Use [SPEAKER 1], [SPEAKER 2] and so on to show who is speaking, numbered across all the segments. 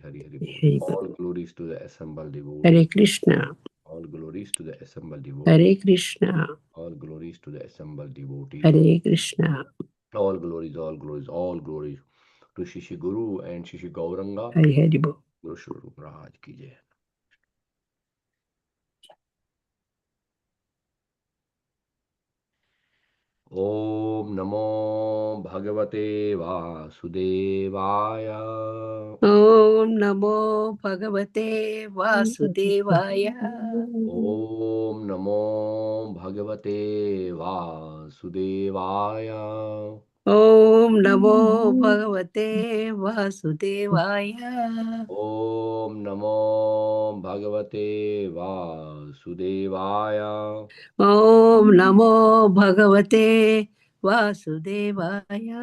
[SPEAKER 1] Hari Hari Bol.
[SPEAKER 2] Hari Bol.
[SPEAKER 1] All glories to the assembled
[SPEAKER 2] Hare
[SPEAKER 1] devotees.
[SPEAKER 2] Krishna.
[SPEAKER 1] All glories to the assembled
[SPEAKER 2] Hare
[SPEAKER 1] devotees.
[SPEAKER 2] Krishna.
[SPEAKER 1] All glories to the assembled devotees.
[SPEAKER 2] Hare Krishna.
[SPEAKER 1] All glories, all glories, all glories to Shishi Guru and Shishi Gauranga.
[SPEAKER 2] Hari Hari Bol.
[SPEAKER 1] Guru Shuru Raj ki jai. Om Namo Bhagavate Vasudevaya.
[SPEAKER 2] Om Namo Bhagavate Vasudevaya.
[SPEAKER 1] Om Namo Bhagavate Vasudevaya.
[SPEAKER 2] Om Namo Bhagavate Vasudevaya.
[SPEAKER 1] Om Namo Bhagavate Vasudevaya.
[SPEAKER 2] Om Namo Bhagavate Vasudevaya.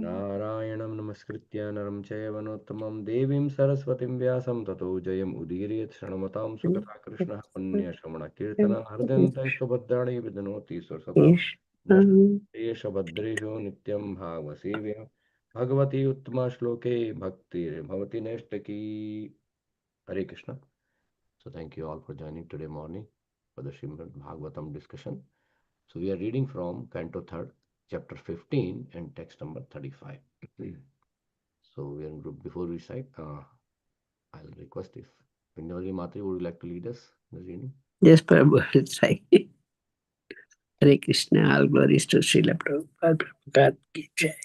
[SPEAKER 1] Narayanam namaskritya naram chaiva narottamam devim saraswatim vyasam tato jayam udiriyat shranamatam sukata krishna punya shramana kirtana hardanta istobhadrani vidhanoti sarsatam nashtesha bhadresho nityam bhagavasevya bhagavati uttama shloke bhakti bhavati neshtaki. Hare Krishna. So thank you all for joining today morning for the Srimad Bhagavatam discussion. So we are reading from Canto 3rd, chapter 15 and text number 35. So we are in group. Before we recite, I'll request if Pinjali Matri would you like to lead us in the reading?
[SPEAKER 2] Yes, Prabhu, it's right. Hare Krishna, all glories to Srila Prabhupada. Prabhupada ki jai.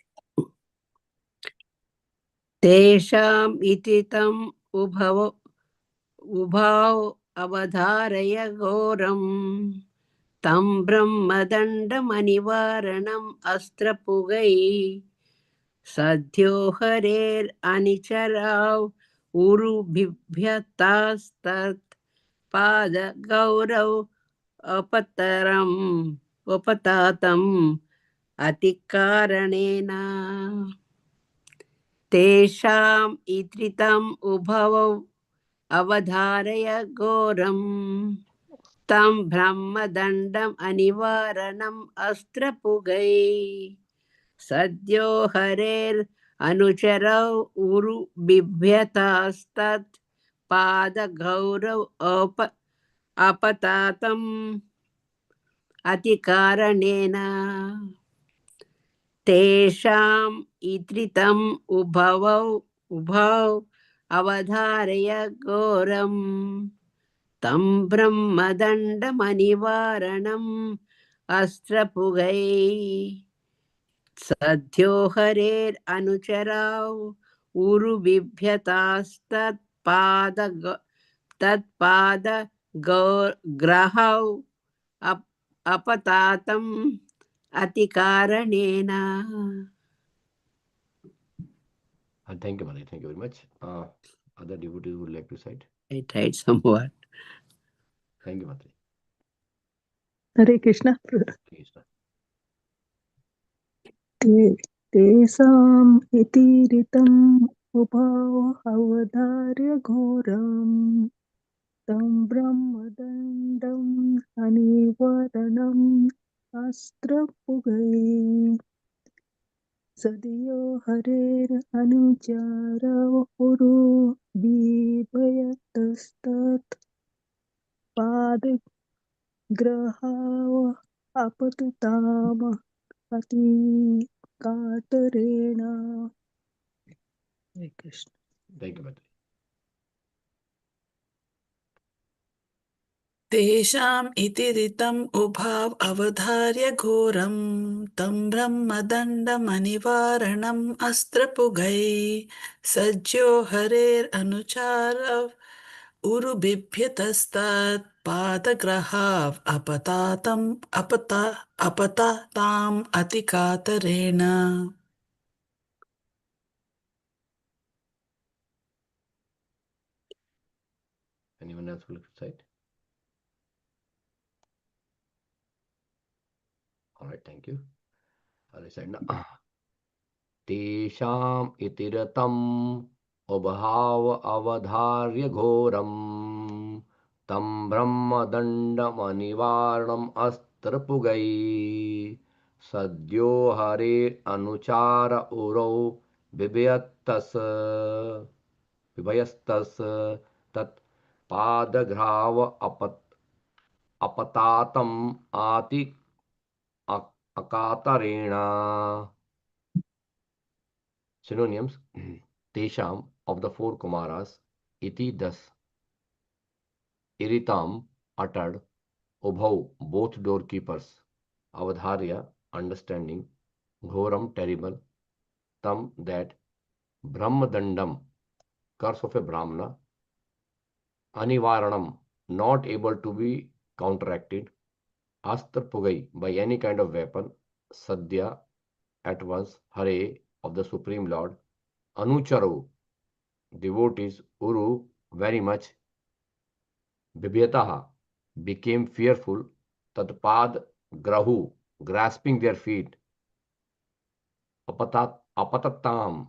[SPEAKER 2] तेषाम् इतितम् उभाव अवधारय घोरम् तं ब्रह्मदण्डमनिवारणम् अस्त्रपुगै सद्यो हरेरनिचराव उरुबिभ्यतास्तत् पादगौरव उपतातम् अतिकारणेन तेषाम् इत्रितम् उभवौ अवधारय घोरम् तं ब्रह्मदण्डम् अनिवारणम् अस्त्रपुगै सद्यो हरेरनुचरौ उरु बिभ्यतास्तत् पादगौरव अपतातम् अतिकारणेन तेषाम् इत्रितम् उभौ अवधारय घोरम् तं ब्रह्मदण्डमनिवारणम् अस्त्रपुगै सद्यो हरेरनुचराव तत्पादग्रहौ अपतातम् अतिकारणेन.
[SPEAKER 1] Thank you, Mali. Thank you very much. Other devotees would like to cite.
[SPEAKER 2] I tried somewhat.
[SPEAKER 1] Thank you, Matri.
[SPEAKER 3] Hare Krishna.
[SPEAKER 1] Krishna.
[SPEAKER 3] तेषाम् इतिरितम् उभाव अवधार्य घोरम् तं ब्रह्मदण्डम् अनिवारणम् अस्त्रपुगै सद्यो हरेरनुचरौ बिभयतस्तत् पादग्रहाव अपतुताम् अतिकातरेण. Hare Krishna.
[SPEAKER 1] Thank you, Matri.
[SPEAKER 4] तेषाम् इतिरितम् उभाव अवधार्य घोरम् तं ब्रह्मदण्डमनिवारणम् अस्त्रपुगै सज्जो हरेरनुचारव उरुबिभ्यतस्तत् पादग्रहाव अपताताम् अतिकातरेण.
[SPEAKER 1] Anyone else would like to cite? All right, thank you. I'll recite now. तेषाम् इतिरतम् उभाव अवधार्य घोरम् तं ब्रह्मदण्डमनिवारणम् अस्त्रपुगै सद्यो हरेरनुचार उरौ बिभयतस् विभयस्तस तत् पादघ्राव अपतातम आति अकातरेण. Synonyms: Tesham, of the four Kumaras, iti thus, iritam, uttered, ubhau, both doorkeepers, avadharya, understanding, ghoram, terrible, tam, that, brahmadandam, curse of a brahmana, anivaranam, not able to be counteracted, astra pugai, by any kind of weapon, sadhya, at once, hare, of the supreme lord, anucharu, devotees, uru, very much, Bibhyataha, became fearful, Tatpad Grahu, grasping their feet, Apatatam,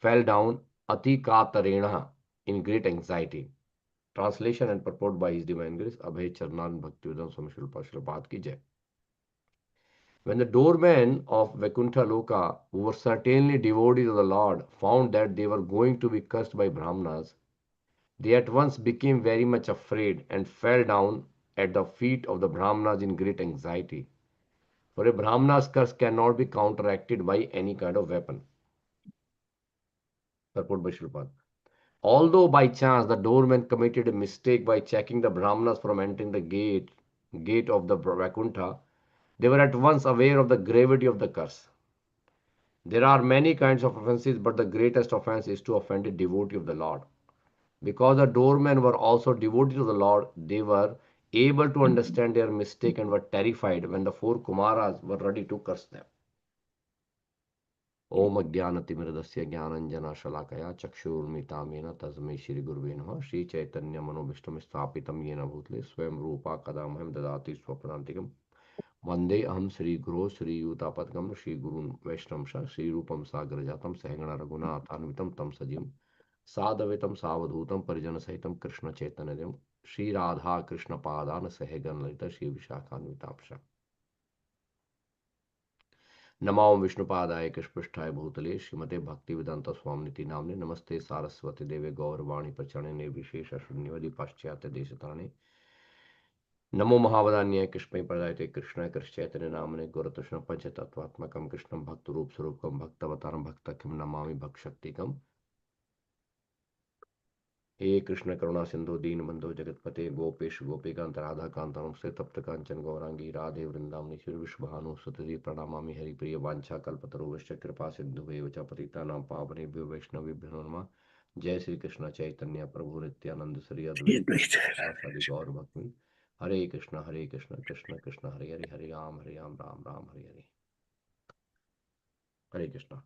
[SPEAKER 1] fell down, Ati Katarena, in great anxiety. Translation and purport by His Divine Grace, Abhay Charnan Bhaktivedanta Swami Srila Prabhupada ki jai. When the doormen of Vaikuntha Loka, who were certainly devotees of the Lord, found that they were going to be cursed by Brahmanas, they at once became very much afraid and fell down at the feet of the Brahmanas in great anxiety. For a Brahmana's curse cannot be counteracted by any kind of weapon. Purport by Srila Prabhupada. Although by chance the doorman committed a mistake by checking the Brahmanas from entering the gate of the Vaikuntha, they were at once aware of the gravity of the curse. There are many kinds of offenses, but the greatest offense is to offend a devotee of the Lord. Because the doormen were also devoted to the Lord, they were able to understand their mistake and were terrified when the four Kumaras were ready to curse them. Om Ajnanatimiradasya Jnananjana Shalakaya Chakshurmitam Yena Tasmai Shri Gurve Namaha Shri Chaitanya Manobhishtam Sthapitam Yena Bhutale Swayam Rupa Kadamaham Dadati Swapadantikam Vande Aham Shri Guru Shri Yutapadgam Shri Gurun Vaishnamsha Shri Rupam Sagrajatam Sahagana Raghunathanvitam Tam Sajim साधवितम सावधूतम परिजन सहितम कृष्ण चैतन्यम श्री राधा कृष्ण पादान सहगन ललिता श्री विशाखान्वितांश नमो विष्णुपादाय कृष्णपृष्ठाय भूतले श्रीमते भक्तिवेदांत स्वामिनिति नामने नमस्ते सारस्वती देवे गौरवाणी प्रचरणे निर्विशेष शून्यवदि पाश्चात्य देशताने नमो महावदान्याय कृष्ण प्रदायते कृष्ण कृष्ण चैतन्य नामने गुरुतृष्ण पंचतत्वात्मकं कृष्णं भक्त रूप स्वरूपम भक्तवतारम भक्तकिम नमामि भक्शक्तिकम हे कृष्ण करुणा सिंधु दीन बंधु जगतपते गोपेश गोपिकांत राधा कांत नमस्ते तप्त कांचन गौरांगी राधे वृंदावनी श्री विश्वभानु सुतति प्रणमामि हरिप्रिय वांछा कल्पतरुश्च कृपा सिंधुभैव च पतितानां पावनेभ्यो वैष्णवेभ्यो नमः. जय श्री कृष्ण चैतन्य प्रभु नित्यानंद श्री अद्वैत श्रीवासादि गौर भक्ति. हरे Krishna Krishna Krishna Hare Hare Hare Ram Ram Ram Hare Hare. Hare Krishna.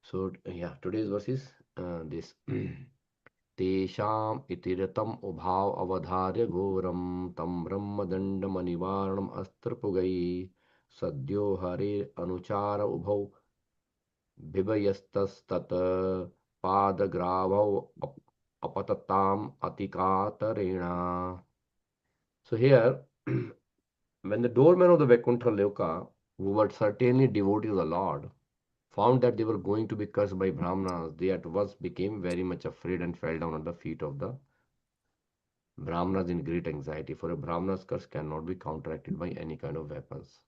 [SPEAKER 1] So yeah, today's verse is this. तेषाम् इतिरतम् उभाव अवधार्य घोरं तं ब्रह्मदण्डमनिवारणम् अस्त्रपुगैः सद्यो हरे अनुचार उभौ बिभयस्तस्तत् पादग्रावौ अपतताम् अतिकातरेण. So here, when the doormen of the Vaikuntha Loka, who were certainly devotees of the Lord, found that they were going to be cursed by Brahmanas, they at once became very much afraid and fell down at the feet of the Brahmanas in great anxiety, for a Brahmana's curse cannot be counteracted by any kind of weapons.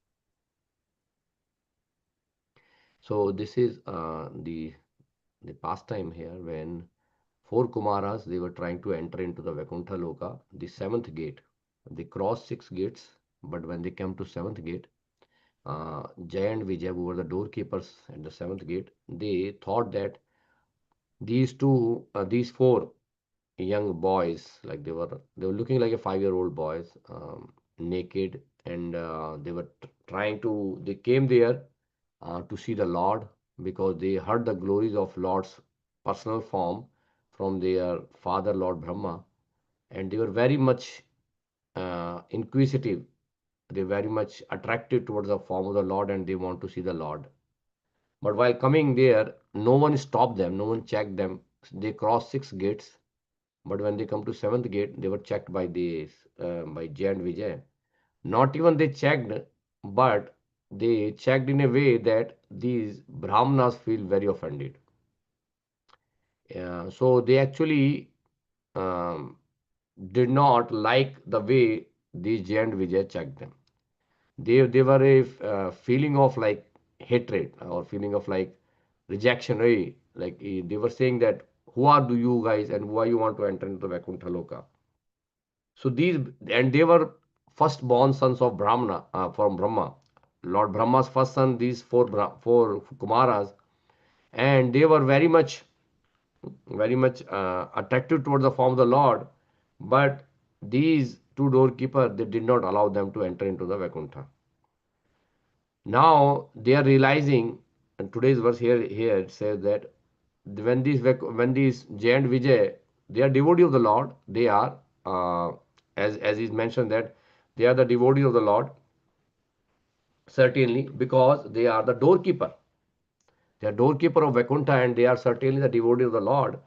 [SPEAKER 1] So this is the pastime here when four Kumaras, they were trying to enter into the Vaikuntha Loka, the seventh gate. They crossed six gates, but when they came to seventh gate, Jay and Vijay, who were the doorkeepers at the seventh gate, they thought that these four young boys, like they were looking like a 5-year-old boys, naked, and they came there to see the Lord, because they heard the glories of Lord's personal form from their father Lord Brahma, and they were very much inquisitive. They were very much attracted towards the form of the Lord, and they want to see the Lord. But while coming there, no one stopped them, no one checked them. They crossed six gates, but when they come to seventh gate, they were checked by Jay and Vijay. Not even they checked, but they checked in a way that these Brahmanas feel very offended. So they actually um, did not like the way these Jay and Vijay checked them. They were a feeling of like hatred or feeling of like rejection. Like they were saying that who are do you guys and why you want to enter into the Vaikuntha Loka? So these and they were firstborn sons of Brahmana from Brahma. Lord Brahma's first son, these four Kumaras, and they were very much attracted towards the form of the Lord, but these two doorkeepers they did not allow them to enter into the Vaikuntha. Now they are realizing, and today's verse here it says that when these Jay and Vijay they are devotee of the Lord, they are as is mentioned that they are the devotee of the Lord, certainly because they are the doorkeeper. They are doorkeeper of Vaikuntha and they are certainly the devotee of the Lord.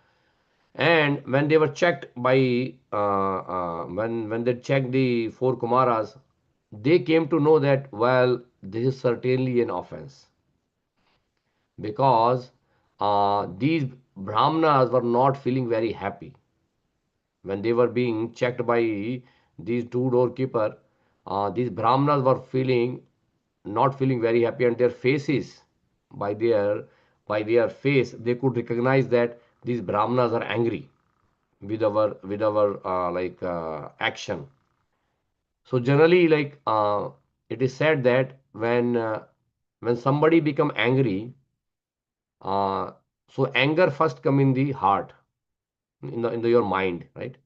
[SPEAKER 1] And when they were checked by when they checked the four Kumaras, they came to know that well, this is certainly an offense because these Brahmanas were not feeling very happy when they were being checked by these two doorkeeper. These Brahmanas were not feeling very happy, and their faces by their face they could recognize that these Brahmanas are angry with our action. So generally, like it is said that when somebody become angry, uh, so anger first come in the heart, in your mind, right?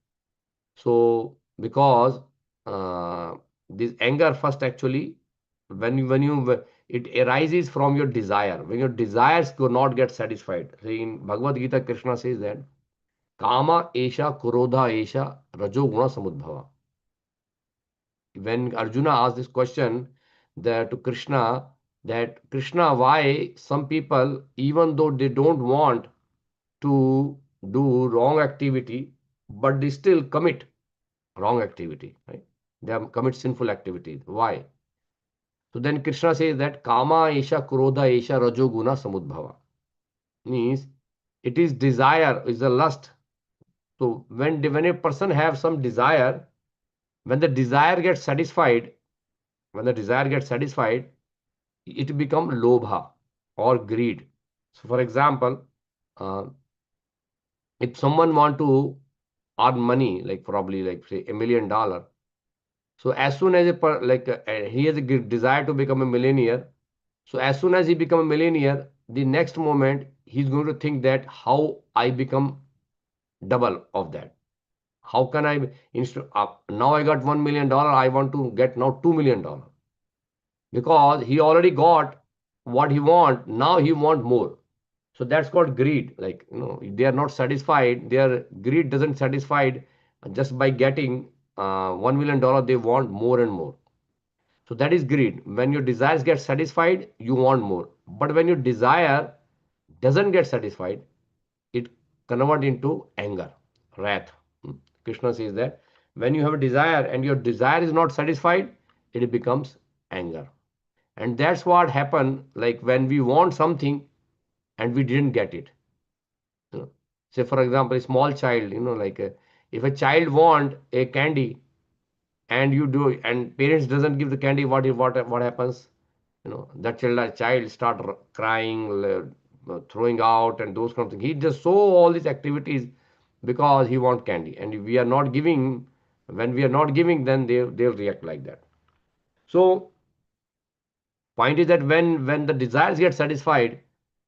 [SPEAKER 1] So because this anger first actually when you it arises from your desire. When your desires do not get satisfied. So in Bhagavad Gita, Krishna says that Kama Esha Kurodha Esha Rajo Guna Samudbhava. When Arjuna asked this question that to Krishna, that Krishna, why some people, even though they don't want to do wrong activity, but they still commit wrong activity, right? They commit sinful activity. Why? So then Krishna says that Kama Esha Krodha Esha Rajo Guna Samudbhava. Means it is desire, is a lust. So when a person have some desire, when the desire gets satisfied, when the desire gets satisfied, it become lobha or greed. So for example, uh, if someone want to earn money, like probably like say $1 million, so as soon as he has a desire to become a millionaire, so as soon as he become a millionaire, the next moment he's going to think that how I become double of that. How can I instead now I got $1 million, I want to get now $2 million because he already got what he want. Now he want more. So that's called greed. Like they are not satisfied. Their greed doesn't satisfied just by getting $1 million. They want more and more. So that is greed. When your desires get satisfied, you want more. But when your desire doesn't get satisfied, it convert into anger, wrath. Krishna says that when you have a desire and your desire is not satisfied, it becomes anger. And that's what happened like when we want something and we didn't get it. You know. Say for example, a small child, if a child want a candy and you do and parents doesn't give the candy, what happens? That child start crying, throwing out and those kind of things. He just show all these activities because he want candy, and if we are not giving, when we are not giving, then they'll react like that. So point is that when the desires get satisfied,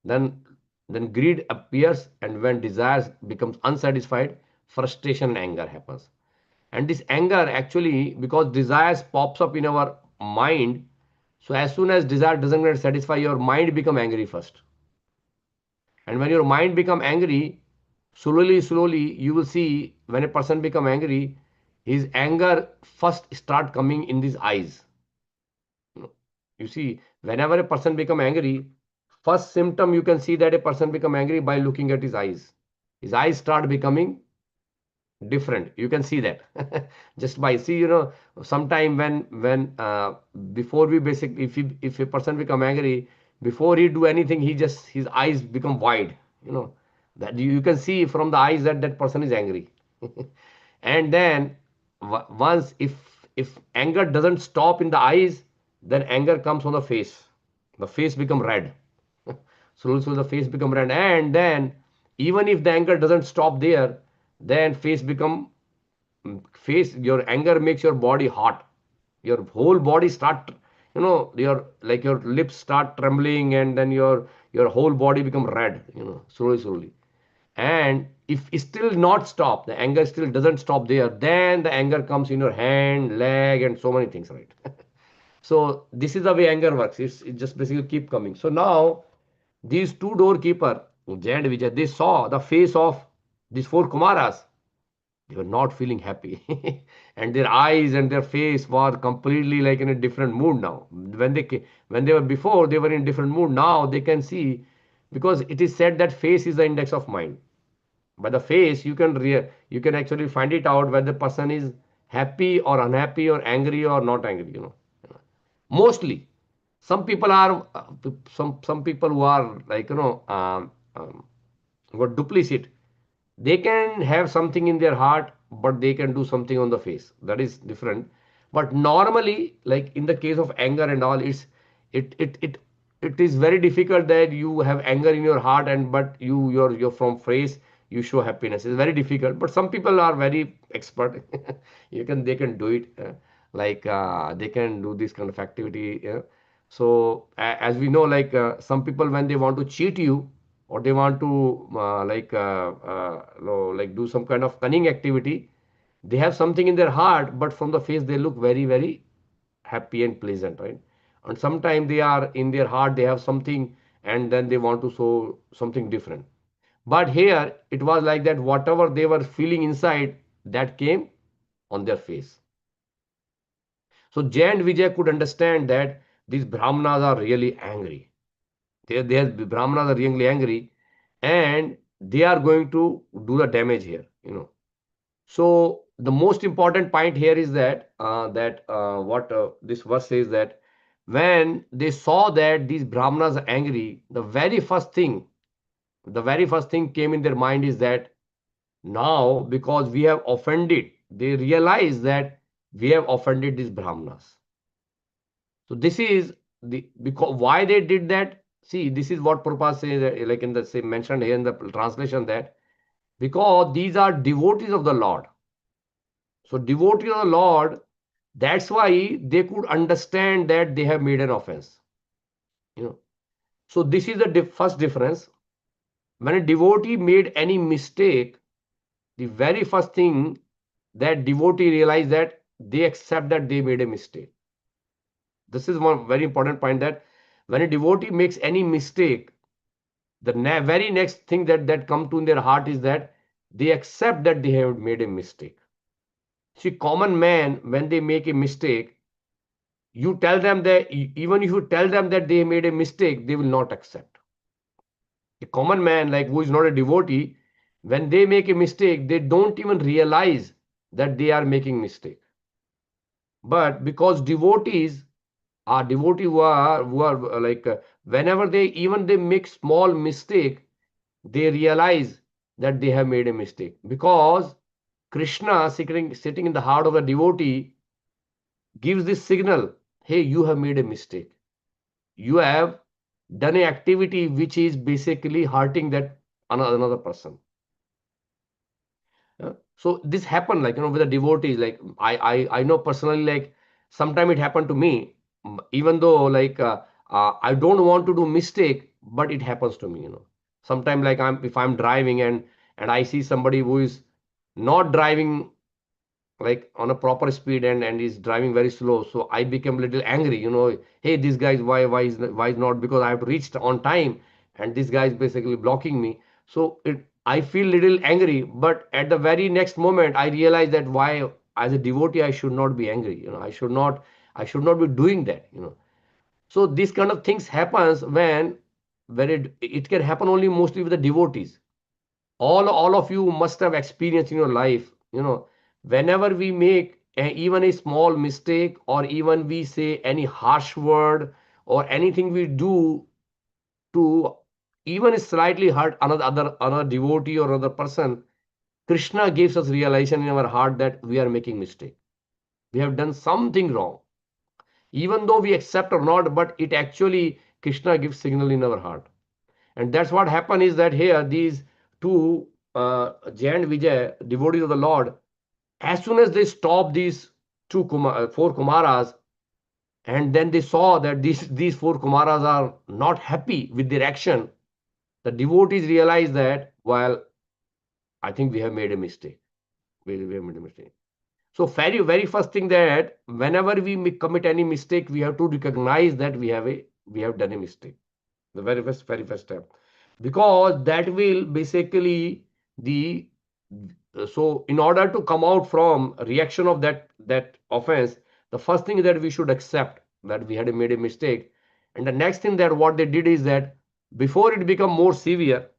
[SPEAKER 1] then then greed appears, and when desires becomes unsatisfied, frustration and anger happens. And this anger actually, because desires pops up in our mind, so as soon as desire doesn't get satisfied, your mind become angry first. And when your mind become angry, slowly you will see when a person become angry, his anger first start coming in his eyes. You see, whenever a person become angry, first symptom you can see that a person become angry by looking at his eyes. His eyes start becoming different. You can see that just by see, sometime when before we basically, if a person become angry, before he do anything, his eyes become wide, That you can see from the eyes that that person is angry. And then once if anger doesn't stop in the eyes, then anger comes on the face. The face become red. So the face become red, and then even if the anger doesn't stop there, then face your anger makes your body hot. Your whole body start, your like your lips start trembling, and then your whole body become red, slowly. And if it still not stop, the anger still doesn't stop there, then the anger comes in your hand, leg, and so many things, right? So this is the way anger works. It just basically keep coming. So now these two doorkeeper, Jay and Vijay, they saw the face of these four Kumaras. They were not feeling happy. And their eyes and their face were completely like in a different mood now. When they were before, they were in different mood. Now they can see, because it is said that face is the index of mind. By the face, you can actually find it out whether the person is happy or unhappy or angry or not angry. Mostly, some people are some people who are like what duplicate. They can have something in their heart, but they can do something on the face. That is different. But normally, like in the case of anger and all, it it it it is very difficult that you have anger in your heart, and but you're from face you show happiness. It's very difficult. But some people are very expert. They can do it. They can do this kind of activity. So as we know, some people, when they want to cheat you, or they want to do some kind of cunning activity, they have something in their heart, but from the face they look very very happy and pleasant, right? And sometimes they are in their heart, they have something, and then they want to show something different. But here it was like that, whatever they were feeling inside, that came on their face. So Jay and Vijay could understand that these Brahmanas are really angry. The Brahmanas are really angry, and they are going to do the damage here. So the most important point here is that what this verse says, that when they saw that these Brahmanas are angry, the very first thing came in their mind is that now, because we have offended, they realize that we have offended these Brahmanas. So this is the because why they did that. See, this is what Prabhupada says, like in the same mentioned here in the translation, that because these are devotees of the Lord. So devotees of the Lord, that's why they could understand that they have made an offense. You know. So this is the first difference. When a devotee made any mistake, the very first thing that devotee realize that they accept that they made a mistake. This is one very important point, that when a devotee makes any mistake, the very next thing that come to in their heart is that they accept that they have made a mistake. See, common man, when they make a mistake, you tell them that, even if you tell them that they made a mistake, they will not accept. A common man, like who is not a devotee, when they make a mistake, they don't even realize that they are making mistake. But because devotees are who are whenever they make small mistake, they realize that they have made a mistake, because Krishna sitting in the heart of a devotee gives this signal, hey, you have made a mistake. You have done an activity which is basically hurting that another person. So this happened, with the devotees. Like I know personally, like sometime it happened to me, even though I don't want to do mistake, but it happens to me. Sometimes, like if I'm driving, and I see somebody who is not driving like on a proper speed, and is driving very slow, so I became a little angry. Hey, this guy is why is not, because I have reached on time, and this guy is basically blocking me. So I feel little angry, but at the very next moment I realize that why, as a devotee, I should not be angry. I should not be doing that. So these kind of things happens when it can happen only mostly with the devotees. All of you must have experienced in your life, whenever we make even a small mistake, or even we say any harsh word, or anything we do to even slightly hurt another devotee or another person, Krishna gives us realization in our heart that we are making mistake. We have done something wrong. Even though we accept or not, but it actually Krishna gives signal in our heart. And that's what happened is that here these two Jay and Vijay, devotees of the Lord, as soon as they stopped these four Kumaras, and then they saw that these four Kumaras are not happy with their action, the devotees realized that, well, I think we have made a mistake. We have made a mistake. So very first thing, that whenever we commit any mistake, we have to recognize that we have done a mistake. The very first step, because that will basically the so in order to come out from reaction of that offense, the first thing that we should accept that we had made a mistake. And the next thing that what they did is that before it become more severe,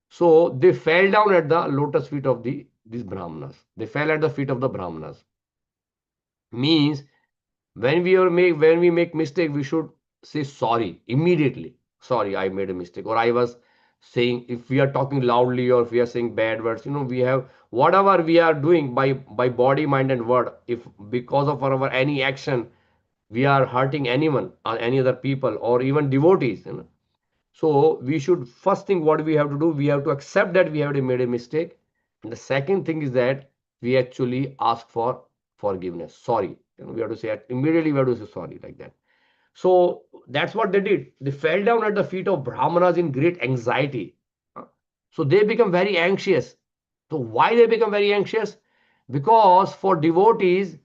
[SPEAKER 1] so they fell down at the lotus feet of these brahmanas. They fell at the feet of the brahmanas. Means when we make mistake, we should say sorry immediately. Sorry, I made a mistake. Or I was saying, if we are talking loudly or if we are saying bad words, we have whatever we are doing by body, mind, and word. If because of our any action we are hurting anyone or any other people or even devotees. So we should first thing what we have to do, we have to accept that we have made a mistake. And the second thing is that we actually ask for forgiveness. Sorry. We have to say immediately, we have to say sorry like that. So that's what they did. They fell down at the feet of Brahmanas in great anxiety. So they become very anxious. So why they become very anxious? Because for devotees,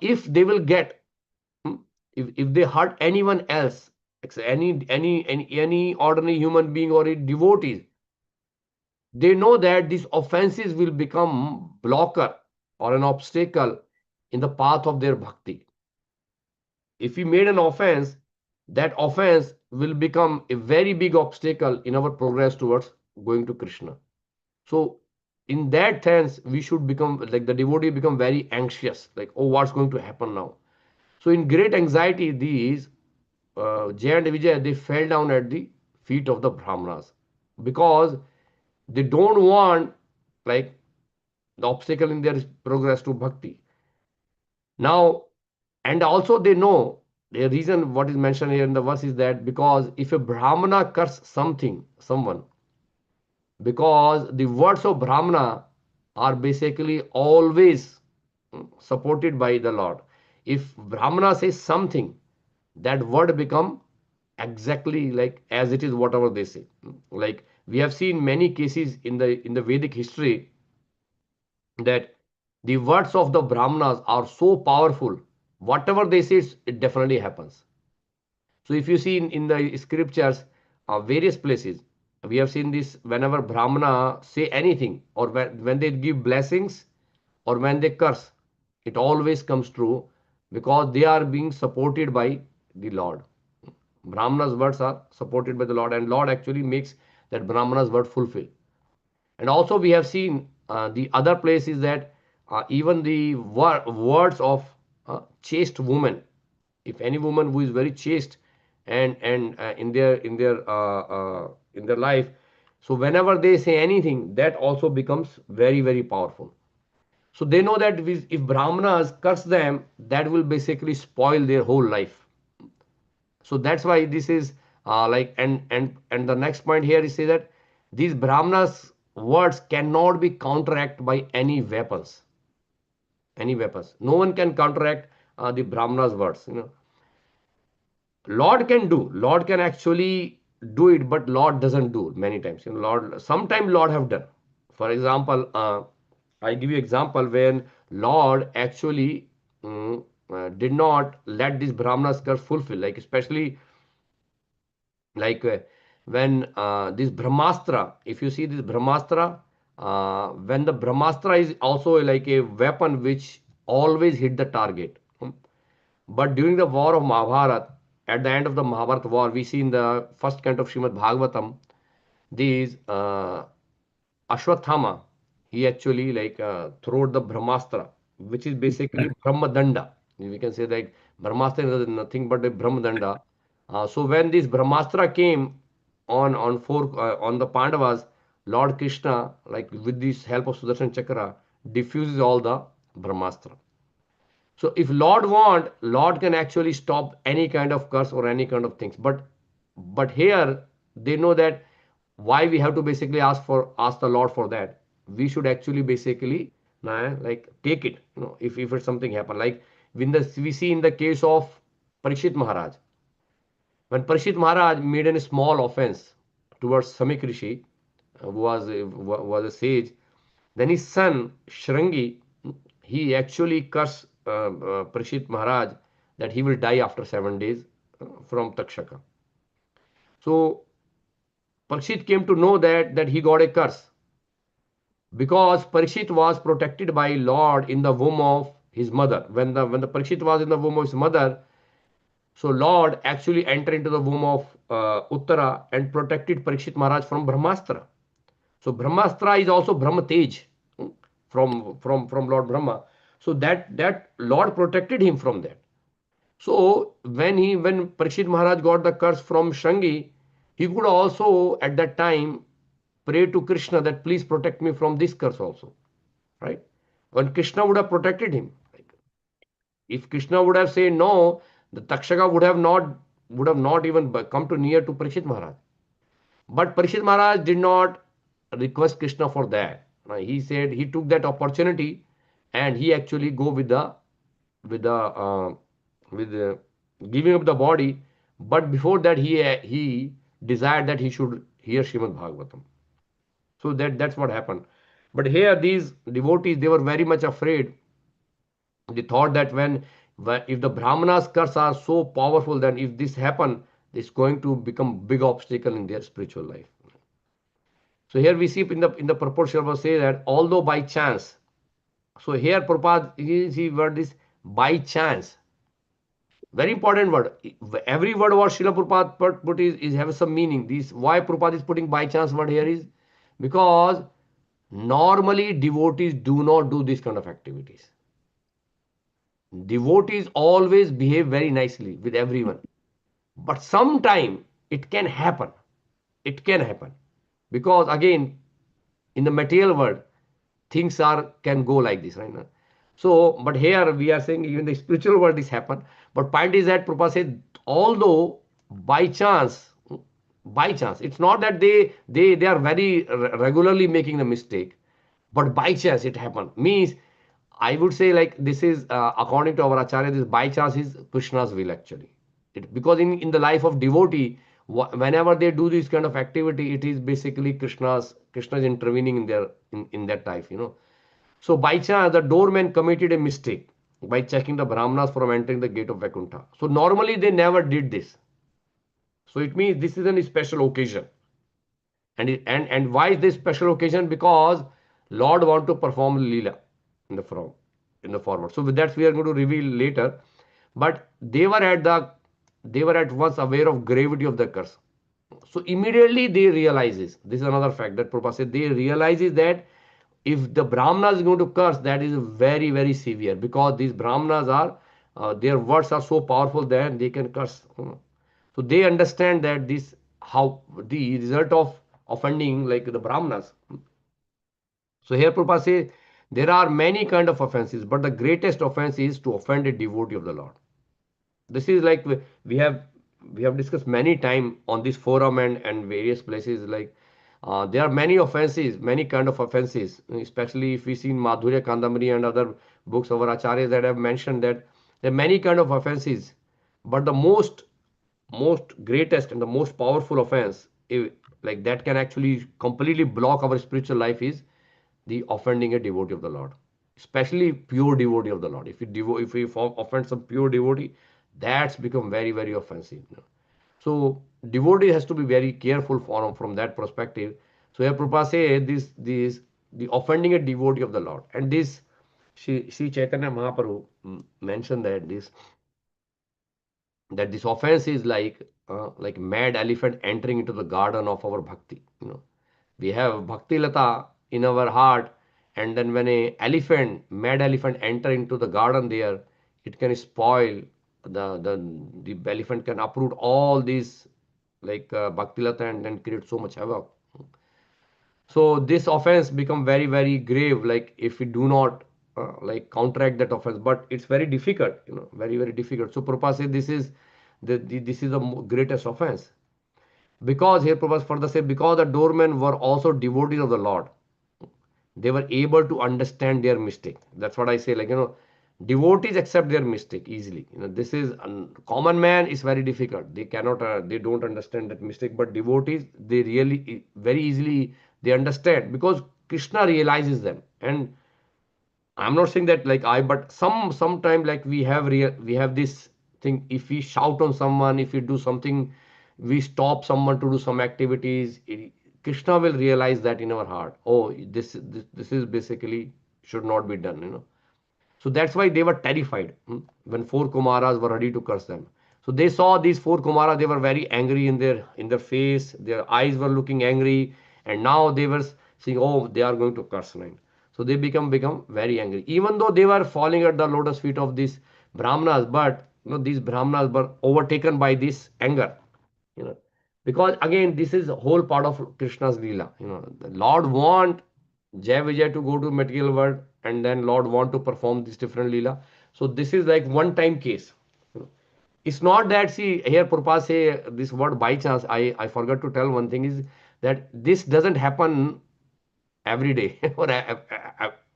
[SPEAKER 1] if they will get, if they hurt anyone else, any ordinary human being or a devotee, they know that these offenses will become blocker or an obstacle in the path of their bhakti. If we made an offense, that offense will become a very big obstacle in our progress towards going to Krishna. So in that sense, we should become like the devotee become very anxious, like, oh, what's going to happen now? So in great anxiety, these Jay and Vijay, they fell down at the feet of the Brahmanas because they don't want like the obstacle in their progress to bhakti. Now, and also they know the reason what is mentioned here in the verse is that because if a Brahmana curse someone, because the words of Brahmana are basically always supported by the Lord. If Brahmana says something, that word become exactly like as it is whatever they say. Like we have seen many cases in the Vedic history that the words of the Brahmanas are so powerful, whatever they say, it definitely happens. So if you see in the scriptures, various places, we have seen this whenever Brahmana say anything or when they give blessings or when they curse, it always comes true because they are being supported by the Lord. Brahmana's words are supported by the Lord, and Lord actually makes that Brahmana's word fulfill. And also we have seen the other place is that even the words of chaste woman, if any woman who is very chaste and in their life, so whenever they say anything, that also becomes very powerful. So they know that if Brahmanas curse them, that will basically spoil their whole life. So that's why this is like and the next point here is say that these Brahmanas words cannot be counteract by any weapons. Any weapons. No one can counteract the Brahmanas words. Lord can actually do it, but Lord doesn't do many times. Lord, sometimes Lord have done. For example, I give you example when Lord actually did not let this Brahmanas curse fulfill, like especially like when this Brahmastra, if you see this Brahmastra, when the Brahmastra is also like a weapon which always hit the target. But during the war of Mahabharata, at the end of the Mahabharata war, we see in the first canto of Srimad Bhagavatam, these Ashwathama, he actually like throwed the Brahmastra, which is basically Brahmadanda. We can say that Brahmastra is nothing but a Brahmadanda, So when this Brahmastra came on the Pandavas, Lord Krishna, like with this help of Sudarshan Chakra, diffuses all the Brahmastra. So if Lord want, Lord can actually stop any kind of curse or any kind of things. But here they know that why we have to basically ask the Lord for that. We should actually basically like take it. If it's something happen, like we see in the case of Parikshit Maharaj. When Parikshit Maharaj made a small offense towards Samik Rishi, who was a sage, then his son Shringi, he actually cursed Parikshit Maharaj that he will die after 7 days from Takshaka. So Parikshit came to know that he got a curse because Parikshit was protected by Lord in the womb of his mother. When the Parikshit was in the womb of his mother, so Lord actually entered into the womb of Uttara and protected Parikshit Maharaj from Brahmastra. So Brahmastra is also Brahma Tej from Lord Brahma. So that Lord protected him from that. So when Parikshit Maharaj got the curse from Shrangi, he could also at that time pray to Krishna that please protect me from this curse also. Right? When Krishna would have protected him. If Krishna would have said no, the Takshaka would have not even come to near to Parikshit Maharaj. But Parikshit Maharaj did not request Krishna for that. He said he took that opportunity and he actually go with the giving up the body. But before that he desired that he should hear Srimad Bhagavatam. So that's what happened. But here these devotees, they were very much afraid. They thought that if the Brahmanas curse are so powerful, then if this happen, it's going to become big obstacle in their spiritual life. So here we see in the purport Srila say that although by chance, so here Prabhupada he word is by chance. Very important word. Every word what Srila Prabhupada put is have some meaning. This why Prabhupada is putting by chance word here is because normally devotees do not do this kind of activities. Devotees always behave very nicely with everyone. But sometime it can happen. It can happen. Because again, in the material world, things can go like this, right? So, but here we are saying even the spiritual world this happen. But point is that Prabhupada said, although by chance, it's not that they are very regularly making the mistake, but by chance it happened. Means I would say like this is according to our Acharya, this by chance is Krishna's will actually. Because in the life of devotee, whenever they do this kind of activity, it is basically Krishna's intervening in that life. So by chance, the doorman committed a mistake by checking the Brahmanas from entering the gate of Vaikuntha. So normally they never did this. So it means this is a special occasion. And why is this special occasion? Because Lord want to perform Leela in the forward. So with that we are going to reveal later. But they were at once aware of gravity of the curse. So immediately they realizes, this is another fact that Prabhupada said, they realizes that if the Brahmanas is going to curse, that is very, very severe because these Brahmanas their words are so powerful that they can curse. So they understand that how the result of offending like the Brahmanas. So here Prabhupada says there are many kind of offenses, but the greatest offense is to offend a devotee of the Lord. This is like we have we have discussed many time on this forum and various places like there are many offenses, many kind of offenses, especially if we see in Madhurya Kandamari and other books of our acharyas that have mentioned that there are many kind of offenses, but the most greatest and the most powerful offense like that can actually completely block our spiritual life is the offending a devotee of the Lord, especially pure devotee of the Lord. If we offend some pure devotee, that's become very, very offensive. So devotee has to be very careful from that perspective. So here Prabhupada say the offending a devotee of the Lord, and this Sri Chaitanya Mahaprabhu mentioned that this offense is like mad elephant entering into the garden of our bhakti. We have bhakti lata in our heart, and then when a mad elephant enter into the garden there, it can spoil the elephant can uproot all these like bhaktilata and then create so much havoc. So this offense become very very grave. Like if we do not like counteract that offense, but it's very difficult, very very difficult. So Prabhupada says this is this is the greatest offense. Because here Prabhupada further said, because the doormen were also devotees of the Lord, they were able to understand their mistake. That's what I say, like, devotees accept their mistake easily. This is common man is very difficult. They cannot, they don't understand that mistake. But devotees, they really very easily they understand because Krishna realizes them. And I'm not saying that like but sometime like we have this thing. If we shout on someone, if we do something, we stop someone to do some activities. Krishna will realize that in our heart. Oh, this is basically should not be done. So that's why they were terrified when four Kumaras were ready to curse them. So they saw these four Kumaras, they were very angry in their face, their eyes were looking angry, and now they were saying, oh, they are going to curse now. So they become very angry. Even though they were falling at the lotus feet of these Brahmanas, but these Brahmanas were overtaken by this anger. You know, because again, this is a whole part of Krishna's Leela. The Lord want Jai Vijay to go to material world, and then Lord want to perform this different Leela. So this is like one time case. It's not that, see, here Prabhupada say this word by chance. I forgot to tell one thing is that this doesn't happen every day or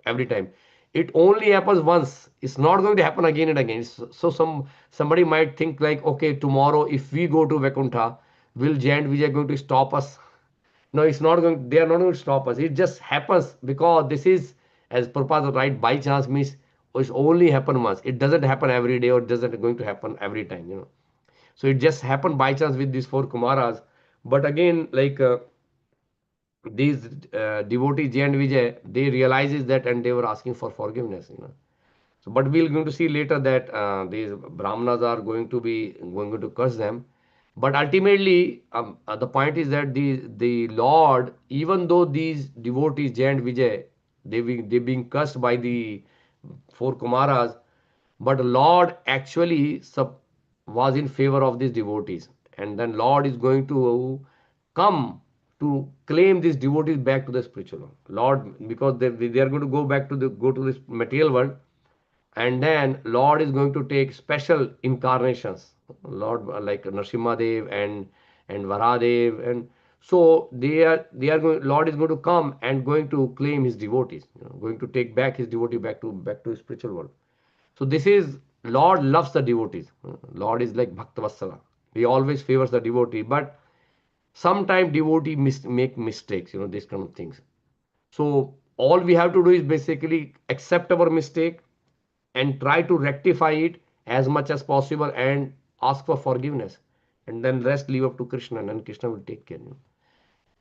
[SPEAKER 1] every time. It only happens once. It's not going to happen again and again. So somebody might think like, okay, tomorrow if we go to Vaikuntha, will Jai and Vijay going to stop us? No, it's not going. They are not going to stop us. It just happens because this is, as Prabhupada right, by chance means it's only happen once. It doesn't happen every day or it doesn't going to happen every time. So it just happened by chance with these four Kumaras. But again, like these devotees, Jay and Vijay, they realizes that and they were asking for forgiveness. So, but we're going to see later that these Brahmanas are going to curse them. But ultimately, the point is that the Lord, even though these devotees, Jay and Vijay, they being cursed by the four Kumaras, but Lord actually was in favor of these devotees, and then Lord is going to come to claim these devotees back to the spiritual world. Lord, because they are going to go to this material world, and then Lord is going to take special incarnations. Lord, like Nrsimha Dev and Varadev, and so they are going. Lord is going to come and going to claim his devotees. Going to take back his devotee back to his spiritual world. So this is Lord loves the devotees. Lord is like Bhaktavatsala. He always favors the devotee, but sometimes devotee make mistakes. These kind of things. So all we have to do is basically accept our mistake and try to rectify it as much as possible and ask for forgiveness, and then rest leave up to Krishna, and Krishna will take care.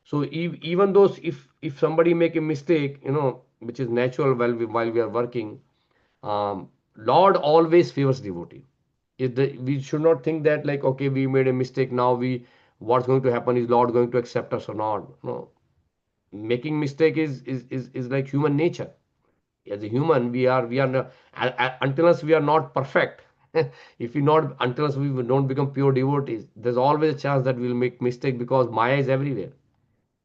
[SPEAKER 1] So even though if somebody make a mistake, which is natural while we are working, Lord always favors devotee. We should not think that like, okay, we made a mistake, now what's going to happen is Lord going to accept us or not. No, making mistake is like human nature. As a human, we are not, until we are not perfect. If we not until we don't become pure devotees, there's always a chance that we'll make mistake because Maya is everywhere.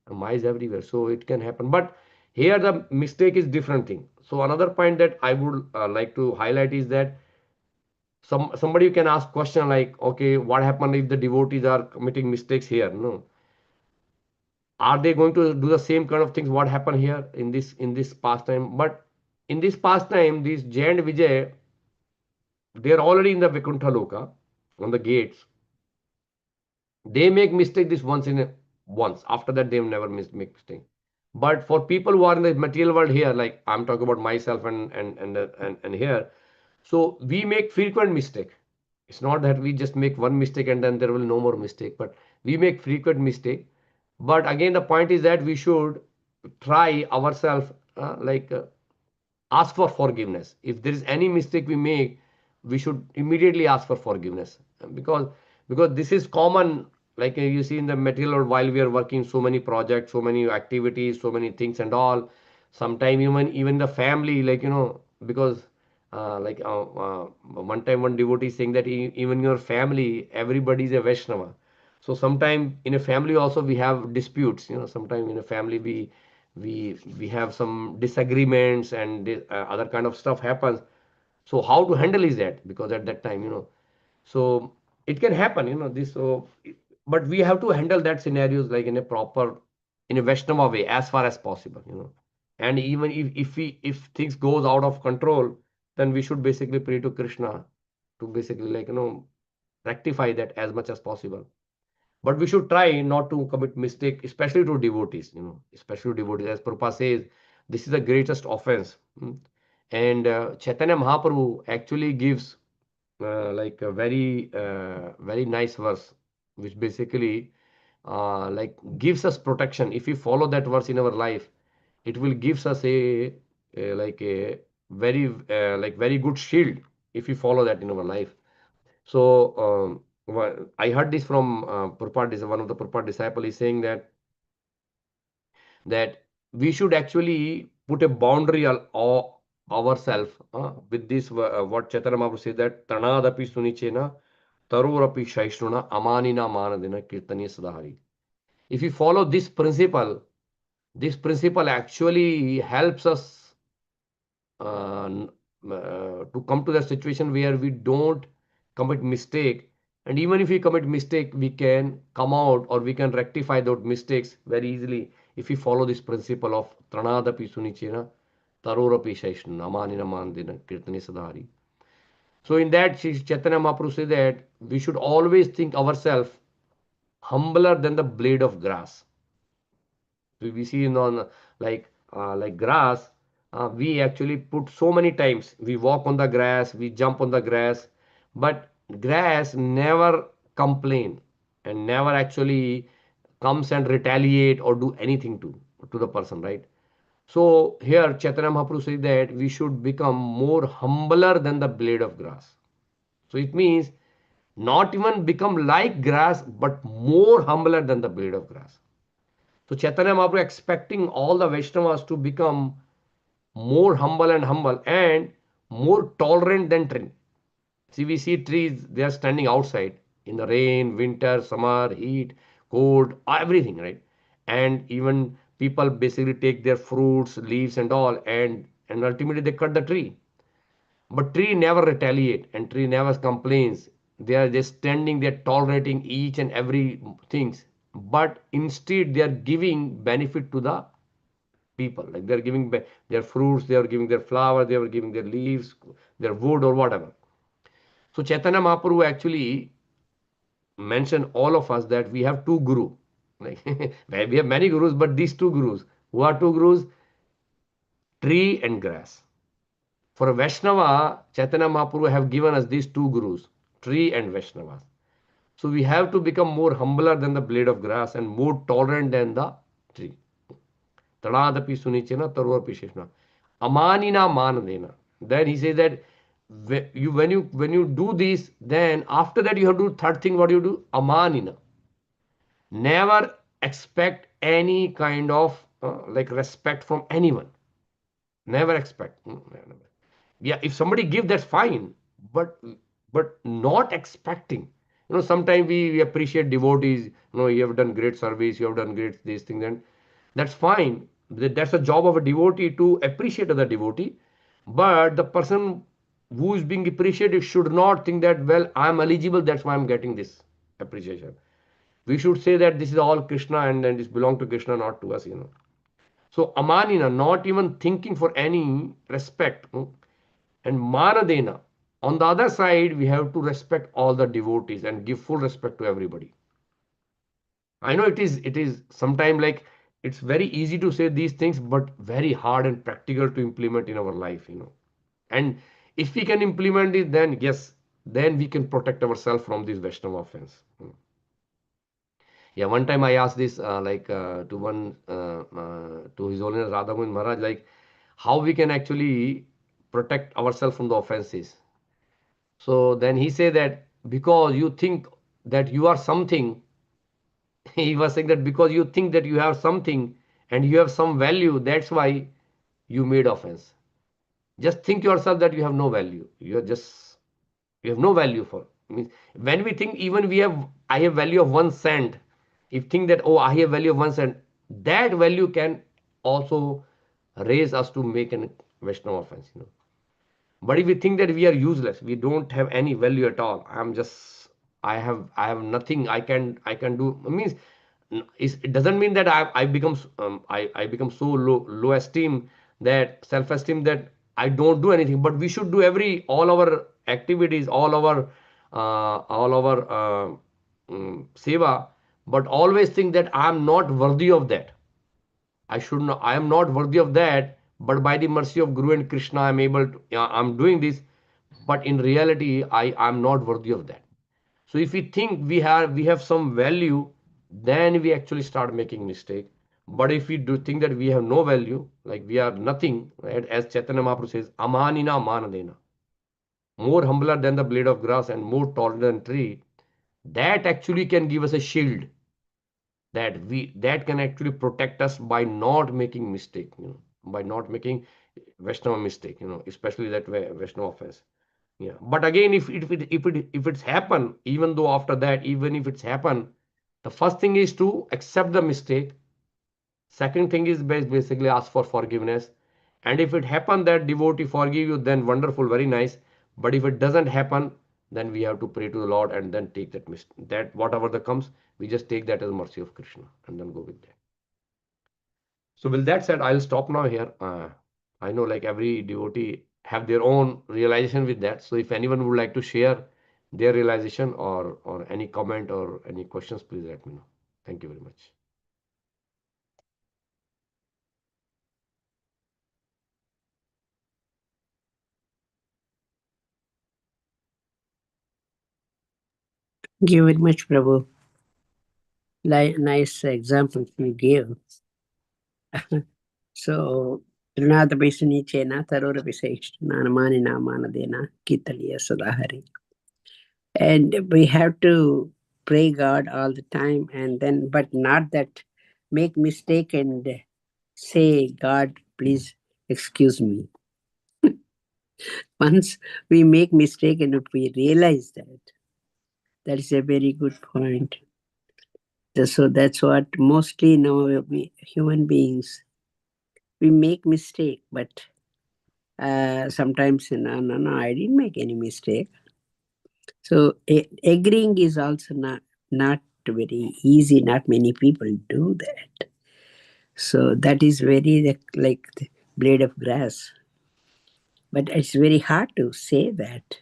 [SPEAKER 1] Maya is everywhere, so it can happen. But here the mistake is different thing. So another point that I would like to highlight is that somebody can ask question like, okay, what happened if the devotees are committing mistakes here? No, are they going to do the same kind of things what happened here in this pastime? But in this pastime, these Jay and Vijay, they are already in the Vaikuntha Loka on the gates. They make mistake this once. After that, they never make mistake. But for people who are in the material world here, like I'm talking about myself and here, so we make frequent mistake. It's not that we just make one mistake and then there will no more mistake, but we make frequent mistake. But again, the point is that we should try ourselves, ask for forgiveness. If there is any mistake we make, we should immediately ask for forgiveness, because this is common. Like you see in the material world, while we are working so many projects, so many activities, so many things and all. Sometimes even the family, like because One time one devotee saying that even your family, everybody is a Vaishnava. So sometime in a family also we have disputes. Sometime in a family we have some disagreements and other kind of stuff happens. So how to handle is that? Because at that time, so it can happen, this. But we have to handle that scenarios like in a Vaishnava way as far as possible. And even if things goes out of control, then we should basically pray to Krishna to basically rectify that as much as possible. But we should try not to commit mistake, especially to devotees. Especially to devotees, as Prabhupada says, this is the greatest offense. And Chaitanya Mahaprabhu actually gives like a very nice verse, which basically gives us protection. If we follow that verse in our life, it will gives us a very very good shield if we follow that in our life. So I heard this from Prabhupada, one of the Prabhupada disciple is saying that we should actually put a boundary ourselves with this what Chaitanya Mahaprabhu says, that tanadapi sunichena tarorapi shaishnuna amanina manadina kirtaniya sadahari. If you follow this principle actually helps us uh, to come to that situation where we don't commit mistake. And even if we commit mistake, we can come out or we can rectify those mistakes very easily if we follow this principle of tranadapi sunichena tarorapi shaishna amanina mandina kirtani sadhari. So in that, Chaitanya Mahaprabhu says that we should always think ourselves humbler than the blade of grass. We see on like grass, we actually put so many times we walk on the grass, we jump on the grass, but grass never complain and never actually comes and retaliate or do anything to the person, right? So here Chaitanya Mahaprabhu says that we should become more humbler than the blade of grass. So it means not even become like grass, but more humbler than the blade of grass. So Chaitanya Mahaprabhu expecting all the Vaishnavas to become more humble and more tolerant than tree. See, we see trees, they are standing outside in the rain, winter, summer, heat, cold, everything, right? And even people basically take their fruits, leaves and all, and ultimately they cut the tree. But tree never retaliate and tree never complains. They are just standing there tolerating each and every things. But instead they are giving benefit to the people. Like they are giving their fruits, they are giving their flower, they are giving their leaves, their wood or whatever. So Chaitanya Mahaprabhu actually mentioned all of us that we have two guru. Like we have many gurus, but these two gurus. Who are two gurus? Tree and grass. For a Vaishnava, Chaitanya Mahaprabhu have given us these two gurus, tree and Vaishnavas. So we have to become more humbler than the blade of grass and more tolerant than the tree. Tadadapi sunichena taruapi shishna. Amanina manadena. Then he says that when you do this, then after that you have to do third thing. What do you do? Amanina. Never expect any kind of like respect from anyone. Never expect. Yeah, if somebody give, that's fine, but not expecting. Sometimes we appreciate devotees. You have done great service, you have done great this thing, then that's fine. That's a job of a devotee to appreciate other devotee. But the person who is being appreciated should not think that, well, I'm eligible, that's why I'm getting this appreciation. We should say that this is all Krishna and then this belong to Krishna, not to us. So amanina, not even thinking for any respect. And manadena, on the other side, we have to respect all the devotees and give full respect to everybody. I know it is sometimes like it's very easy to say these things, but very hard and practical to implement in our life. And if we can implement it, then yes, then we can protect ourselves from this Vaishnava offense. Yeah, one time I asked this to His Holiness Radha Govind Maharaj, like how we can actually protect ourselves from the offenses. So then he said that because you think that you are something, he was saying that because you think that you have something and you have some value, that's why you made offense. Just think yourself that you have no value. You have no value for. Means when we think even we have I have value of 1 cent, if think that oh I have value of 1 cent, that value can also raise us to make an Vaishnava offense. But if we think that we are useless, we don't have any value at all. I have nothing. I can do. It means it doesn't mean that I become I become so low esteem, that self esteem, that I don't do anything. But we should do all our activities, all our seva. But always think that I am not worthy of that. I should not. I am not worthy of that. But by the mercy of Guru and Krishna, I am able to. I'm doing this. But in reality, I am not worthy of that. So if we think we have some value, then we actually start making mistake. But if we do think that we have no value, like we are nothing, right? As Chaitanya Mahaprabhu says, amanina manadena, more humbler than the blade of grass and more taller than tree, that actually can give us a shield, that can actually protect us by not making mistake, by not making Vaishnava mistake, especially that way Vaishnava offense. Yeah. But again, if it's happened, even though after that, even if it's happened, the first thing is to accept the mistake. Second thing is basically ask for forgiveness. And if it happened that devotee forgive you, then wonderful, very nice. But if it doesn't happen, then we have to pray to the Lord and then take that whatever that comes, we just take that as mercy of Krishna and then go with that. So with that said, I'll stop now here. I know like every devotee have their own realization with that. So if anyone would like to share their realization or any comment or any questions, please let me know. Thank you very much.
[SPEAKER 2] Thank you very much, Prabhu. Nice examples you gave. So, Trinadapi Sunichena, Tarorapi Nanamani Namanadena, Kitaliya Sadahari. And we have to pray God all the time, and then, but not that make mistake and say, God, please excuse me. Once we make mistake and we realize that is a very good point. So that's what mostly we human beings, we make mistake, but sometimes no, I didn't make any mistake. So agreeing is also not very easy. Not many people do that. So that is very like the blade of grass. But it's very hard to say that.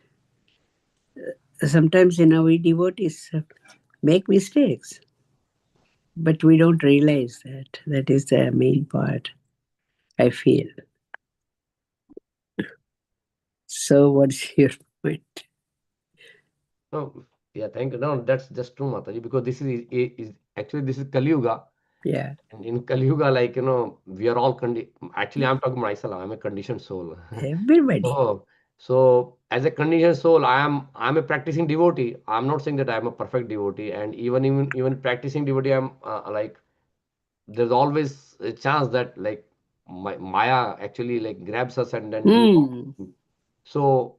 [SPEAKER 2] Sometimes we devotees make mistakes, but we don't realize that. That is the main part, I feel. So what's your point?
[SPEAKER 1] Oh, yeah, thank you. No, that's just true, Mataji, because this is actually this is Kali Yuga.
[SPEAKER 2] Yeah.
[SPEAKER 1] And in Kali Yuga, like, we are all actually, I'm talking myself, I'm a conditioned soul.
[SPEAKER 2] Everybody.
[SPEAKER 1] So as a conditioned soul, I'm a practicing devotee. I'm not saying that I'm a perfect devotee, and even practicing devotee, I'm like there's always a chance that like Maya actually like grabs us and then do. So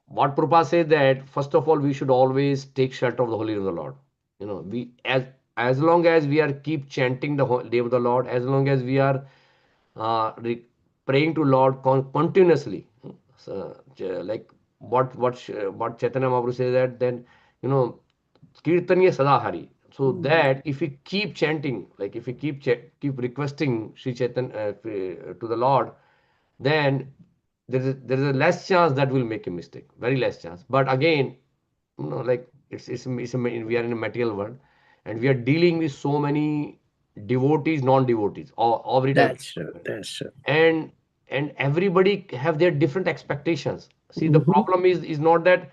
[SPEAKER 1] what Prabhupada said that first of all we should always take shelter of the holy name of the Lord. We as long as we are keep chanting the name of the Lord, as long as we are uh, re- praying to Lord continuously. So, like what Chaitanya Mahaprabhu says that then Kirtaniya Sadahari. So that if we keep chanting, like if we keep requesting Sri Chaitanya to the Lord, then there is a less chance that we'll make a mistake, very less chance. But again, like we are in a material world, and we are dealing with so many devotees, non-devotees, or every type.
[SPEAKER 2] That's true. That's true.
[SPEAKER 1] And everybody have their different expectations. See, the problem is not that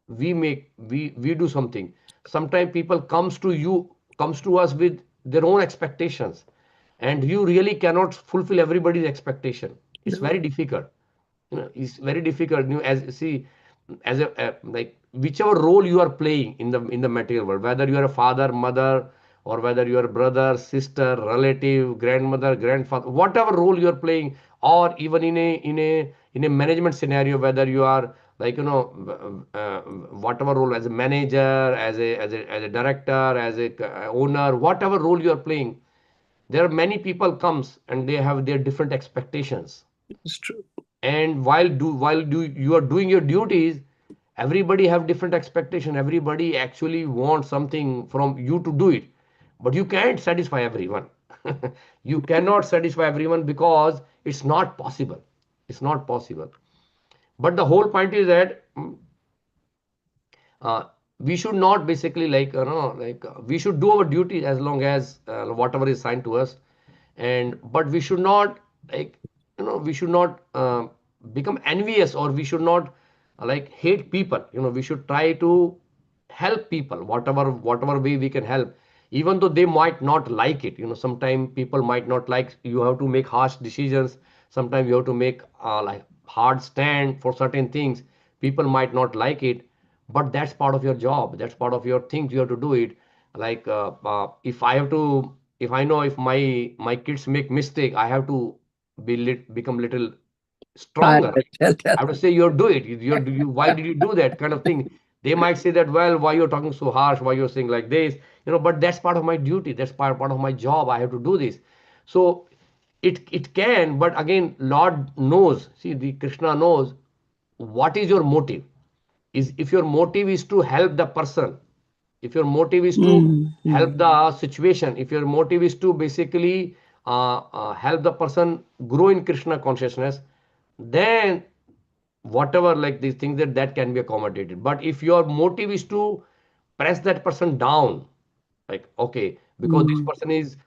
[SPEAKER 1] we do something. Sometimes people comes to us with their own expectations, and you really cannot fulfill everybody's expectation. It's very difficult. It's very difficult. As see, as a like whichever role you are playing in the material world, whether you are a father, mother, or whether you are brother, sister, relative, grandmother, grandfather, whatever role you are playing, or even in a management scenario, whether you are like whatever role, as a manager, as a director, as a owner, whatever role you are playing, there are many people comes and they have their different expectations.
[SPEAKER 2] It's true.
[SPEAKER 1] And while you are doing your duties, everybody have different expectation, everybody actually wants something from you to do it, but you can't satisfy everyone. You cannot satisfy everyone because it's not possible. It's not possible. But the whole point is that uh, we should not basically we should do our duty as long as whatever is assigned to us. And but we should not like we should not become envious, or we should not hate people. We should try to help people whatever way we can help, even though they might not like it. Sometimes people might not like, you have to make harsh decisions, sometimes you have to make hard stand for certain things. People might not like it, but that's part of your job, that's part of your things, you have to do it. If I know if my kids make mistake, I have to become little
[SPEAKER 2] Hard
[SPEAKER 1] stronger.
[SPEAKER 2] to tell
[SPEAKER 1] I
[SPEAKER 2] that.
[SPEAKER 1] have to say, you do it. Why did you do that kind of thing? They might say that, well, why you're talking so harsh? Why you're saying like this? But that's part of my duty. That's part of my job. I have to do this. So it can, but again, Lord knows. See, the Krishna knows what is your motive. Is if your motive is to help the person, if your motive is to help the situation, if your motive is to basically help the person grow in Krishna consciousness, then whatever like these things, that can be accommodated. But if your motive is to press that person down, like, okay, because this
[SPEAKER 2] Mm,
[SPEAKER 1] person is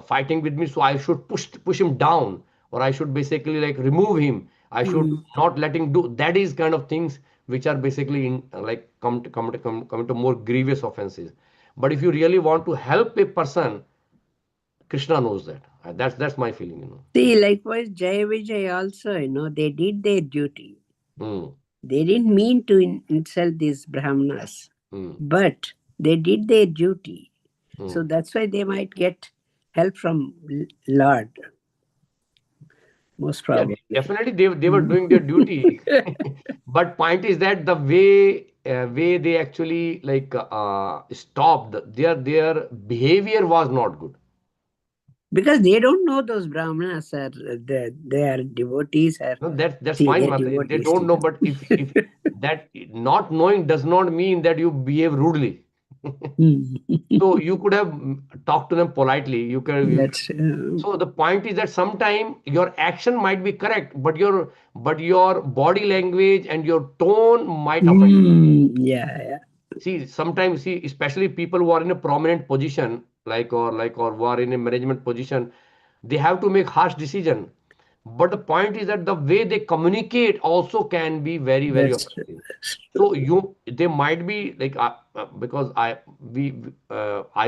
[SPEAKER 1] fighting with me, so I should push him down, or I should basically like remove him, I should
[SPEAKER 2] mm.
[SPEAKER 1] not let him do that, is kind of things which are basically in like come to more grievous offenses. But if you really want to help a person, Krishna knows that. That's my feeling.
[SPEAKER 2] See, likewise, Jaya Vijay also, they did their duty.
[SPEAKER 1] Hmm.
[SPEAKER 2] They didn't mean to insult these Brahmanas,
[SPEAKER 1] Hmm.
[SPEAKER 2] but they did their duty. So
[SPEAKER 1] Hmm.
[SPEAKER 2] that's why they might get help from Lord, most
[SPEAKER 1] Yeah,
[SPEAKER 2] probably.
[SPEAKER 1] definitely they were doing their duty. But point is that the way they actually stopped, their behavior was not good.
[SPEAKER 2] Because they don't know those Brahmanas are they are devotees, or
[SPEAKER 1] No, that's
[SPEAKER 2] see,
[SPEAKER 1] fine,
[SPEAKER 2] they're
[SPEAKER 1] Mata. They
[SPEAKER 2] devotees
[SPEAKER 1] don't
[SPEAKER 2] to
[SPEAKER 1] know,
[SPEAKER 2] them.
[SPEAKER 1] but if that not knowing does not mean that you behave rudely.
[SPEAKER 2] Hmm.
[SPEAKER 1] So you could have talked to them politely.
[SPEAKER 2] That's
[SPEAKER 1] So the point is that sometime your action might be correct, but your body language and your tone might offend.
[SPEAKER 2] yeah, yeah.
[SPEAKER 1] See, sometimes, see, especially people who are in a prominent position, or who are in a management position, they have to make harsh decision. But the point is that the way they communicate also can be very, very
[SPEAKER 2] That's true.
[SPEAKER 1] offensive.
[SPEAKER 2] That's
[SPEAKER 1] So
[SPEAKER 2] true.
[SPEAKER 1] they might be like because I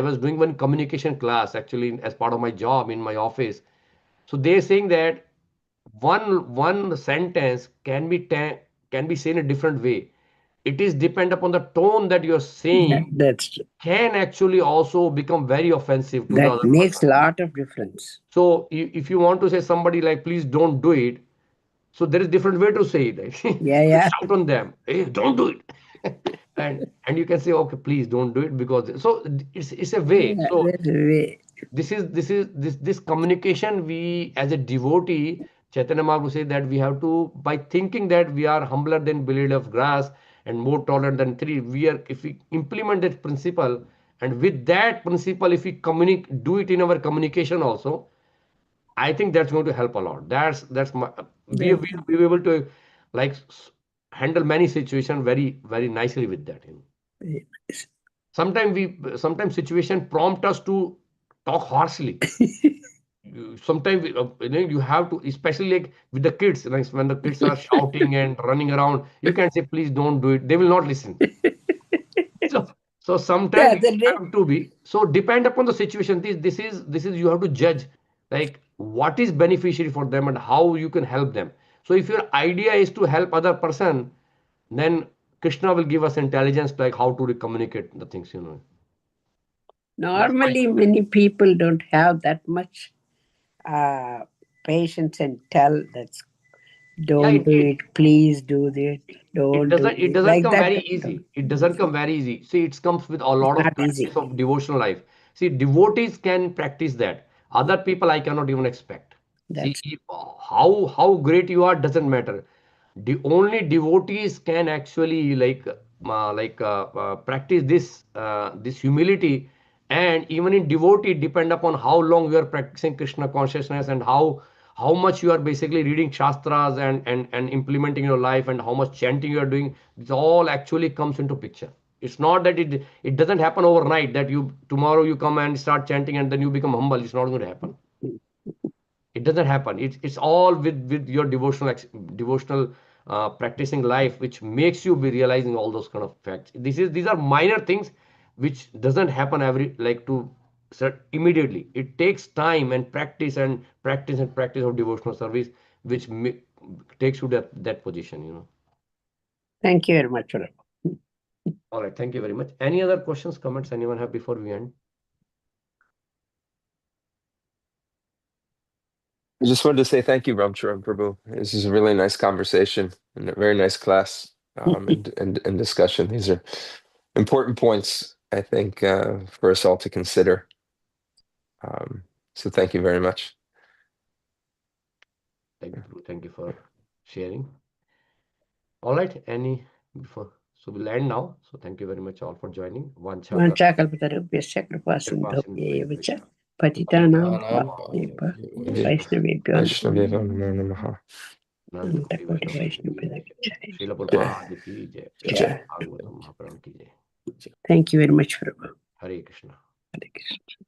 [SPEAKER 1] was doing one communication class actually as part of my job in my office. So they're saying that one sentence can be seen a different way. It is depend upon the tone that you're saying,
[SPEAKER 2] That's true.
[SPEAKER 1] can actually also become very offensive to the
[SPEAKER 2] That
[SPEAKER 1] other
[SPEAKER 2] makes
[SPEAKER 1] person.
[SPEAKER 2] a lot of difference.
[SPEAKER 1] So if you want to say somebody like, please don't do it, so there is different way to say it. Like,
[SPEAKER 2] Yeah,
[SPEAKER 1] you
[SPEAKER 2] yeah.
[SPEAKER 1] shout on them, hey, don't do it. And you can say, okay, please don't do it, because so it's a way.
[SPEAKER 2] Yeah,
[SPEAKER 1] So
[SPEAKER 2] that's the way.
[SPEAKER 1] this communication, we as a devotee, Chaitanya Mahaprabhu say that we have to, by thinking that we are humbler than blade of grass and more tolerant than tree, we are, if we implement that principle, and with that principle, if we do it in our communication also, I think that's going to help a lot. That's my,
[SPEAKER 2] That-
[SPEAKER 1] we able to like handle many situations very, very nicely with that. Sometimes situation prompt us to talk harshly. Sometimes you have to, especially like with the kids, like when the kids are shouting and running around, you can say, please don't do it, they will not listen. So
[SPEAKER 2] The
[SPEAKER 1] sometimes you
[SPEAKER 2] other day,
[SPEAKER 1] have to be, so depend upon the situation. This is you have to judge like what is beneficiary for them and how you can help them. So if your idea is to help other person, then Krishna will give us intelligence like how to communicate the things.
[SPEAKER 2] Normally, many people don't have that much patience and tell that's don't do it, please do it, don't do
[SPEAKER 1] It
[SPEAKER 2] it.
[SPEAKER 1] doesn't
[SPEAKER 2] Like
[SPEAKER 1] come
[SPEAKER 2] that.
[SPEAKER 1] very easy. It doesn't come very easy. See, it comes with a lot of
[SPEAKER 2] Not
[SPEAKER 1] practice
[SPEAKER 2] easy.
[SPEAKER 1] of devotional life. See, devotees can practice that. Other people I cannot even expect. See,
[SPEAKER 2] That's
[SPEAKER 1] how great you are doesn't matter. Only devotees can actually practice this humility, and even in devotee depend upon how long you are practicing Krishna consciousness and how much you are basically reading shastras and implementing in your life and how much chanting you are doing. This all actually comes into picture. It's not that it doesn't happen overnight that you tomorrow you come and start chanting and then you become humble. It's not going to happen. It doesn't happen. It's all with your devotional practicing life, which makes you be realizing all those kind of facts. These are minor things which doesn't happen immediately. It takes time and practice and practice and practice of devotional service, which takes you that position.
[SPEAKER 2] Thank you very much, Prabhu.
[SPEAKER 1] All right, thank you very much. Any other questions, comments anyone have before we end?
[SPEAKER 5] I just wanted to say thank you, Ramcharan Prabhu. This is a really nice conversation and a very nice class and discussion. These are important points, I think, for us all to consider. So thank you very much.
[SPEAKER 1] Thank you for sharing. All right, so we'll end now. So thank you very much all for joining.
[SPEAKER 2] Vanchakalpatarubhyascha kripasindhobhyev cha patitanam vaishnavebhyo
[SPEAKER 5] Vaishnaveva Namo Namaha.
[SPEAKER 2] Antakoti Vaishnaveda Jai.
[SPEAKER 1] Srila Prabhupada ki jai.
[SPEAKER 5] Jai.
[SPEAKER 1] Bhagavatam Mahaprabhu ki jai.
[SPEAKER 2] Thank you very much, Prabhu.
[SPEAKER 1] Hare Krishna.
[SPEAKER 2] Hare Krishna.